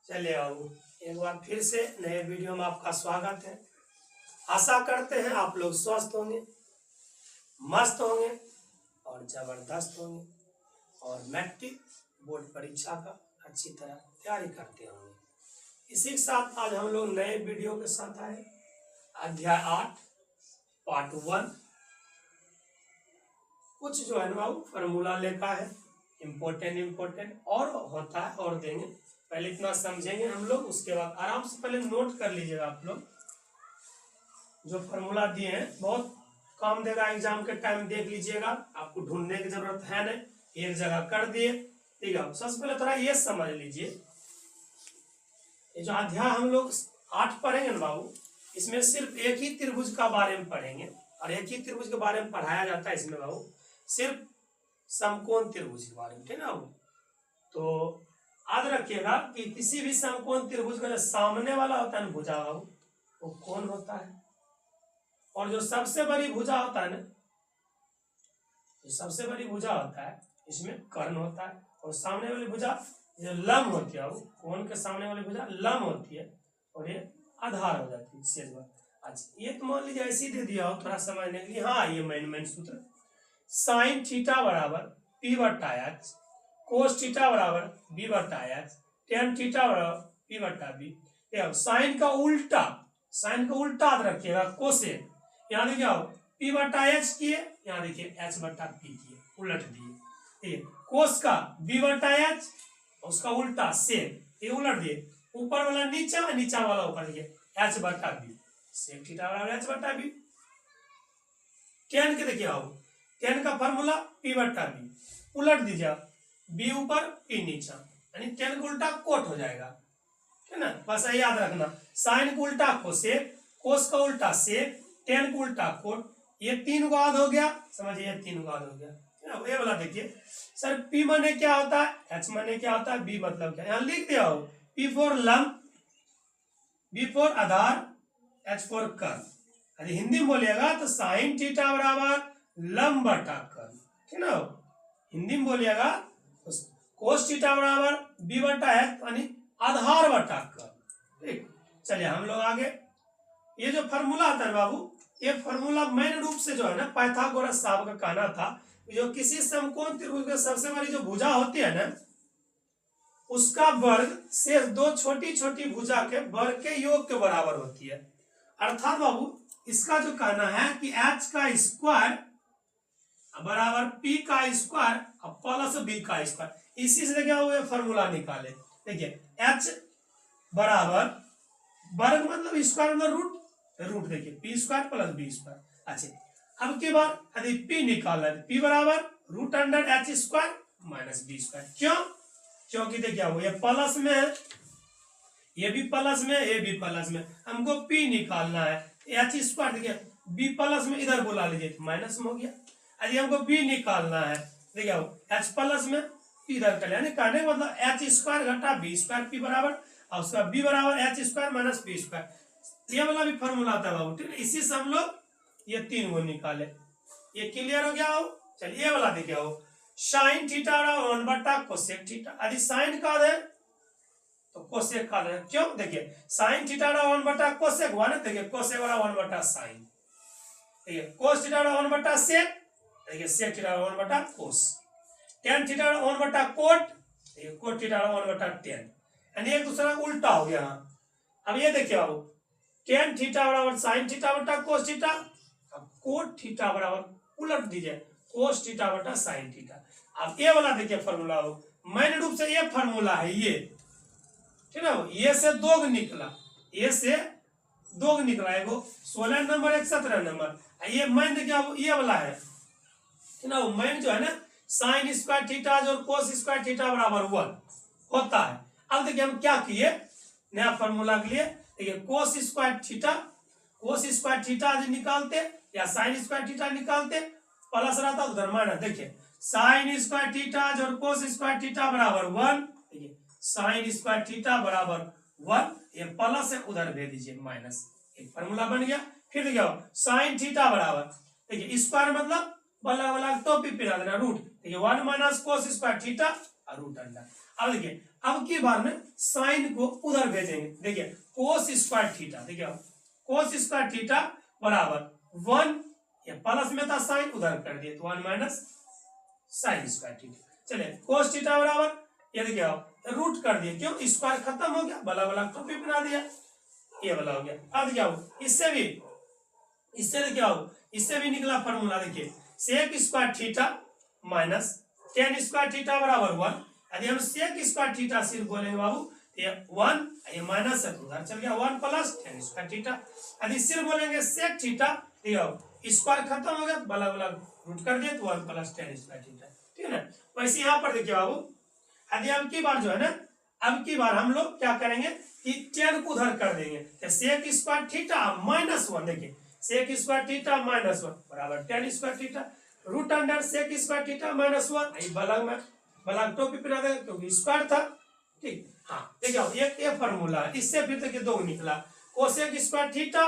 चलिए आओ, एक बार फिर से नए वीडियो में आपका स्वागत है। आशा करते हैं आप लोग स्वस्थ होंगे, मस्त होंगे और जबरदस्त होंगे और मैट्रिक बोर्ड परीक्षा का अच्छी तरह तैयारी करते होंगे। इसी के साथ आज हम लोग नए वीडियो के साथ आए। अध्याय 8 पार्ट 1 कुछ जो है ना फॉर्मूला लिखा है, इम्पोर्टेंट और होता है और देंगे। पहले इतना समझेंगे हम लोग, उसके बाद आराम से पहले नोट कर लीजिएगा। आप लोग जो फॉर्मूला दिए हैं बहुत काम देगा एग्जाम के टाइम, देख लीजिएगा। आपको ढूंढने की जरूरत है नहीं, एक जगह कर दिए। ठीक है, सबसे पहले थोड़ा ये समझ लीजिए, ये जो अध्याय हम लोग 8 पढ़ेंगे ना बाबू, इसमें सिर्फ एक ही त्रिभुज का बारे में पढ़ेंगे और एक ही त्रिभुज के बारे में पढ़ाया जाता है इसमें बाबू, सिर्फ समकोण त्रिभुज के बारे में। ठीक है ना। तो याद रखिएगा कि किसी भी समकोण त्रिभुज का जो सामने वाला होता है ना भुजा बाबू, वो कोण होता है। और जो सबसे बड़ी भुजा होता है ना, जो सबसे बड़ी भुजा होता है इसमें कर्ण होता है। और सामने वाली भुजा जो लंब होती है, वो कोण के सामने वाली भुजा लंब होती है और ये आधार हो जाती है शेष बार। अच्छा, ये तो मान लीजिए ऐसे दे दिया हो थोड़ा समझने के लिए। हाँ, ये मेन सूत्र साइन थीटा बराबर पी बट्टा एच, कोस थीटा बराबर बी बट्टा एच, टेन थीटा बराबर पी बट्टा बी। साइन का उल्टा याद रखिएगा कोसेक। यहाँ देखिए आओ, पी बट्टा एच किए, यहाँ देखिए एच बट्टा पी किए, उलट दिए। ठीक है, कोस का बी बट्टा एच, उसका उल्टा सेक, ये उलट दिए। ऊपर वाला नीचा, नीचा वाला ऊपर, देखिए एच बट्टा बी, सेक थीटा बराबर एच बट्टा बी। टेन के देखिए आओ, टेन का फॉर्मूला पी बट्टा बी, उलट दीजिए, बी ऊपर पी नीचा, यानी टेन का उल्टा कोट हो जाएगा। है ना, बस याद रखना। साइन का उल्टा कोसेक, कोस का उल्टा सेक, टेन का उल्टा कोट। ये 3 गुणाद हो गया, समझिए ये 3 गुणाद हो गया। ये वाला देखिए सर, पी माने क्या होता है, एच माने क्या होता है, बी मतलब क्या, यहाँ लिख दिया हो। पी फॉर लंब, बी फॉर आधार, एच फॉर कर्ण। यदि हिंदी में बोलिएगा तो साइन थीटा बराबर लंब बटा कर्ण। ठीक ना, हिंदी में बोलिएगा तो कोस थीटा बराबर बी बटा एच यानी आधार बटा कर्ण। ठीक, चलिए हम लोग आगे। ये जो फॉर्मूला आता है बाबू, ये फॉर्मूला मेन रूप से जो है ना पाइथागोरस साहब का कहना था, जो किसी समकोण त्रिभुज की सबसे बड़ी जो भुजा होती है ना, उसका वर्ग से 2 छोटी छोटी भुजा के वर्ग के योग के बराबर होती है। अर्थात बाबू इसका जो कहना है कि एच का स्क्वायर बराबर पी का स्क्वायर प्लस बी का स्क्वायर, इसी से क्या हुआ फॉर्मूला निकाले। देखिए एच बराबर वर्ग मतलब स्क्वायर मतलब रूट देखिए P square plus B square. अच्छा, अब के बाद यदि पी निकालना है, पी बराबर root under H square minus B square. क्यों? क्योंकि देखिए वो ये प्लस में है, ये भी प्लस में, ये भी प्लस में, हमको पी निकालना है। एच स्क्वायर देखिए बी प्लस में इधर बुला लीजिए माइनस में हो गया। यदि हमको बी निकालना है, देखिए एच प्लस में इधर कर, यानी कहने का मतलब एच स्क्वायर घटा बी स्क्वायर पी बराबर, और उसका बी बराबर H square minus B square. ये वाला भी फॉर्मूला आता है बाबू। ठीक है, इसी से हम लोग ये 3 को निकाले। ये क्लियर हो गया हो। चलिए ये वाला देखिए हो, साइन थीटा बराबर 1 बटा कोसेक थीटा। यदि साइन का है तो कोसेक का है। क्यों? देखिए साइन थीटा बराबर 1 बटा कोसेक हुआ ना, देखिए कोसेक बराबर 1 बटा साइन, देखिए कोस थीटा बराबर 1 बटा सेक, देखिए सेक थीटा बराबर 1 बटा कोस, टेन थीटा बराबर 1 बटा कोट, देखिए कोट थीटा बराबर 1 बटा टेन, यानी एक दूसरा उल्टा हो गया। अब ये देखिए बाबू, टेन थीटा बराबर साइन थीटा बटा कोस थीटा, अब कोट थीटा बराबर उलट दीजिए कोस थीटा बटा साइन थीटा। अब ये वाला देखिए फॉर्मूला हो, मेन रूप से ये फॉर्मूला है ये। ठीक है, ये से 2 निकला, ये से 2 निकला, एगो 16 नंबर एक 17 नंबर। ये मेन देखिए ये वाला है ना, मेन जो है ना साइन स्क्वायर थीटा जो कोस स्क्वायर थीटा बराबर 1 होता है। अब देखिए हम क्या किए नया फॉर्मूला के लिए, देखिए कोस स्क्वायर थीटा निकालते या साइन स्क्वायर थीटा निकालते, प्लस रहता उधर माइनस। देखिए साइन स्क्वायर थीटा जो कोस स्क्वायर थीटा बराबर 1, देखिए साइन स्क्वायर थीटा बराबर 1, ये प्लस है उधर भेज दीजिए माइनस, एक फॉर्मूला बन गया। फिर देखिए साइन थीटा बराबर, देखिए स्क्वायर मतलब वाला वाला टोपी पिला देना रूट, देखिए 1 माइनस कोस स्क्वायर थीटा और रूट अंडर। अब देखिए अब की बार में साइन को उधर भेजेंगे। देखिए कोस स्क्वायर थीटा, देखिए कोस स्क्वायर थीटा बराबर 1, ये प्लस में था साइन, उधर कर दिए तो 1 माइनस साइन स्क्वायर थीटा। चलिए कोस थीटा बराबर ये देखिए आप रूट कर दिए, क्यों स्क्वायर खत्म हो गया, बला बला टोपी बना दिया, ये वाला हो गया। अब क्या हो इससे देखिए आओ, इससे भी निकला फॉर्मूला, देखिए sec square theta minus tan square theta बराबर 1। यदि हम सेक स्क्वायर थीटा सिर्फ बोलेंगे बाबू ये 1, ये माइनस है उधर चल गया 1 प्लस टेन स्क्वायर थीटा। यदि सिर्फ बोलेंगे सेक थीटा, स्क्वायर खत्म हो गया, बला बला रूट कर दिए तो 1 प्लस टेन स्क्वायर थीटा, ठीक है ना। वैसे यहाँ पर देखिए बाबू, यदि अब की बार जो है ना, अब की बार हम लोग क्या करेंगे कि टेन को उधर कर देंगे, तो सेक स्क्वायर थीटा माइनस 1, देखिए सेक स्क्वायर थीटा माइनस 1 बराबर tan square theta, root under sec square theta minus 1, बलग में बलग टोपी पिला देगा क्योंकि स्क्वायर था, ठीक। हाँ देखिए एक ये फॉर्मूला है, इससे फिर देखिए 2 निकला, cosec square theta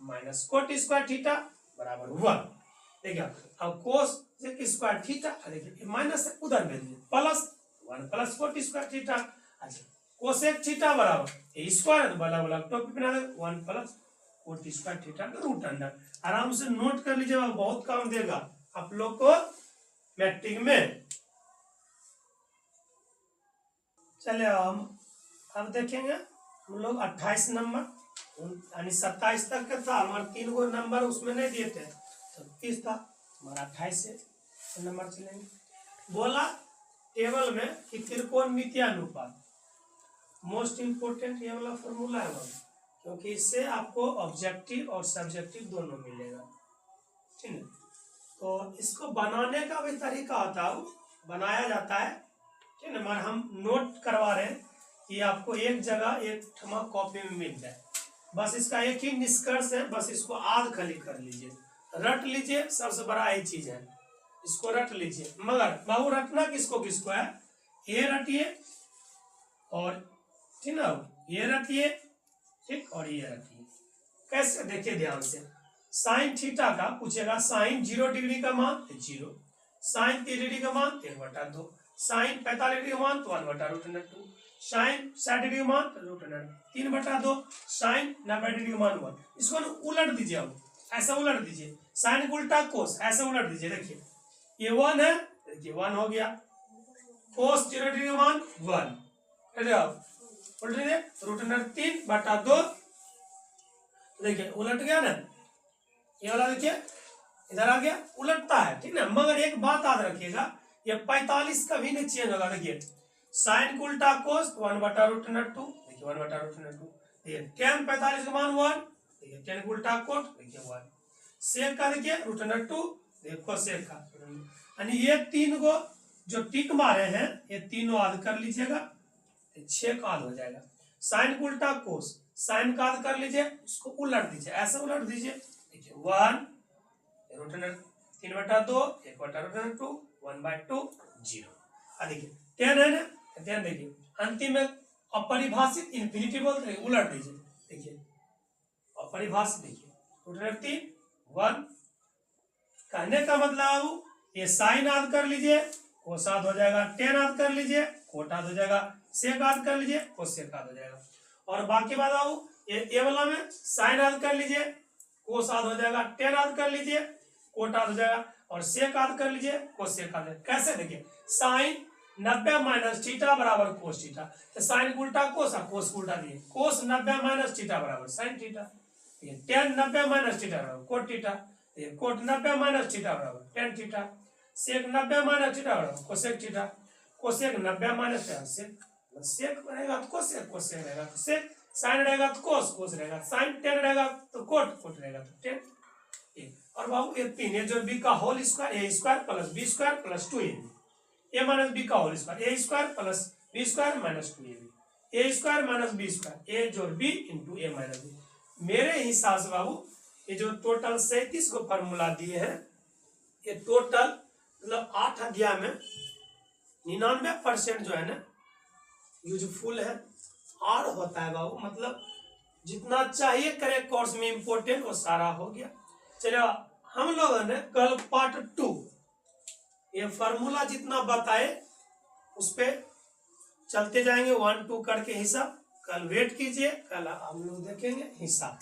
minus cot square theta बराबर 1। देखिए अब कोसेक स्क्वायर थीटा, देखिए माइनस उधर भेज दिए plus 1 plus coat square theta. अच्छा कोसेक थीटा बराबर स्क्वायर बला बला टोपी पिला देगा 1 प्लस कोट स्क्वायर थीटा का रूट अंडर। आराम से नोट कर लीजिएगा, बहुत काम देगा आप लोग को मैट्रिक में। चलिए हम अब देखेंगे हम लोग 28 नंबर, यानी 27 तक का था हमारे 3 गो नंबर उसमें नहीं दिए थे, 36 था हमारा, 28 से नंबर चलेंगे। बोला टेबल में कि त्रिकोणमितीय अनुपात मोस्ट इंपोर्टेंट ये वाला फॉर्मूला है बाबू, क्योंकि इससे आपको ऑब्जेक्टिव और सब्जेक्टिव दोनों मिलेगा, ठीक है। तो इसको बनाने का भी तरीका होता है, बनाया जाता है, ठीक है, मगर हम नोट करवा रहे हैं कि आपको एक जगह एक ठमा कॉपी में मिल जाए। बस इसका एक ही निष्कर्ष है, बस इसको आध खाली कर लीजिए, रट लीजिए, सबसे बड़ा यही चीज है, इसको रट लीजिए। मगर बाबू रटना किसको किसको है, ये रटिए और ठीक ना, ये रटिए ठीक, और ये रटिए। कैसे देखिए ध्यान से, साइन थीटा का पूछेगा, साइन 0 डिग्री का मान 0, साइन 3 डिग्री का मान 3/2, साइन 45 डिग्री का मान तो 1/√2, साइन 60 डिग्री का मान √3/2, साइन 90 डिग्री का मान 1। इसको उलट दीजिए, अब ऐसा उलट दीजिए, साइन उल्टा कोस ऐसा उलट दीजिए। देखिए ये 1 है, देखिए 1 हो गया, कोस 0 डिग्री का मान 1, उलट दीजिए √3/2, देखिए उलट गया ना, ये वाला देखिए इधर आ गया, उलटता है, ठीक ना। मगर एक बात याद रखिएगा, ये 45 कभी नहीं चेंज होगा। देखिए साइन उल्टा कोस 1/√2, देखिए 1/√2, देखिए tan 45 का मान 1, देखिए tan उल्टा कोट देखिए 1, सेक का देखिए √2, देखो सेक का, यानी ये 3 को जो टिक मारे हैं ये तीनों याद कर लीजिएगा, 6 का याद हो जाएगा। साइन उल्टा कोस, साइन का याद कर लीजिए, उसको उलट दीजिए, ऐसा उलट दीजिए, देखिए 1 √3/2, 1/√2, 1/2, 0। देखिए 10 है ना, 10 देखिए अंतिम में अपरिभाषित इन्फिनिटी बोलते हैं, उलट दीजिए, देखिए अपरिभाषित, देखिए √3 1। कहने का मतलब ये साइन याद कर लीजिए, कोस याद हो जाएगा, टेन याद कर लीजिए, कोट याद हो जाएगा, सेक याद कर लीजिए, कोसेक याद हो जाएगा। और बाकी बताओ ये वाला में साइन याद कर लीजिए, कोस याद हो जाएगा, टेन याद कर लीजिए, कोट याद हो जाएगा, और सेक याद कर लीजिए, कोसेक याद। कैसे देखिए, साइन 90 माइनस थीटा बराबर कोस थीटा, तो साइन उल्टा कोस और कोस उल्टा दिए, कोस 90 माइनस थीटा बराबर sine theta, tan 90 minus theta बराबर cot theta, cot 90 minus theta बराबर tan theta, sec 90 minus theta बराबर cosec theta, cosec 90 minus sec, sec रहेगा तो कोसेक, कोसेक रहेगा तो सेक, साइन रहेगा तो कोस, कोस रहेगा, साइन टेन रहेगा तो कोट, कोट रहेगा तो टेन। और बाबू ये 3, ये जो बी का whole square, A square plus B square plus 2ab, A minus B का whole square, A square plus B square minus 2ab, A square minus B square, A जोड़ B into A minus B. मेरे हिसाब से बाबू ये जो total 37 को formula दिए हैं, ये टोटल मतलब 8 अध्याय में 99% जो है ना यूजफुल है, और होता है बाबू, मतलब जितना चाहिए करे कोर्स में इंपोर्टेंट वो सारा हो गया। चलो हम लोगों ने कल पार्ट 2 ये फॉर्मूला जितना बताए उस पे चलते जाएंगे 1 2 करके हिसाब। कल वेट कीजिए, कल हम लोग देखेंगे हिसाब।